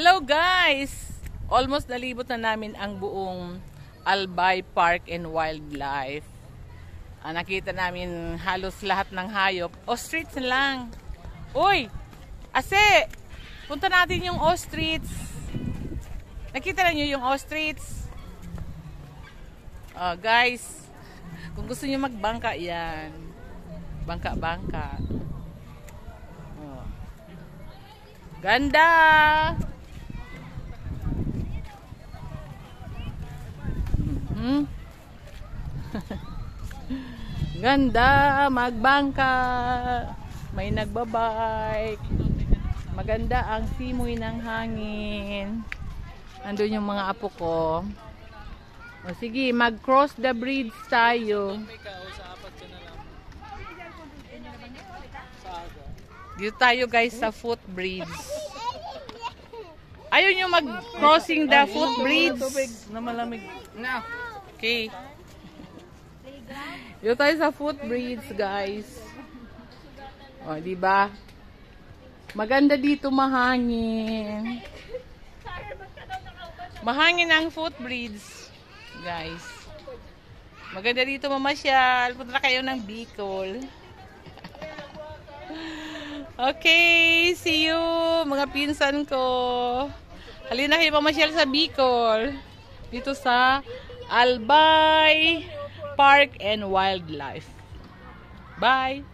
Hello guys! Almost nalibot na namin ang buong Albay Park and Wildlife. Nakita namin halos lahat ng hayop. Ostrich na lang. Uy! Ase! Punta natin yung ostrich. Nakita na nyo yung ostrich? Guys, kung gusto nyo magbangka, yan. Bangka-bangka. Ganda! Ganda magbangka. May nagbabike. Maganda ang simoy ng hangin. Andun yung mga apo ko. Sige, mag-cross the bridge tayo. Dito tayo guys sa footbridge. Ayaw nyo mag-crossing the footbridge? Na malamig. Okay. Dito tayo sa footbridge guys. Diba? Maganda dito, mahangin. Mahangin ang footbridge guys. Maganda dito mamasyal. Punta kayo ng Bicol. Okay, see you mga pinsan ko. Halina kayo pamasyal sa Bicol. Dito sa Albay Park and Wildlife. Bye!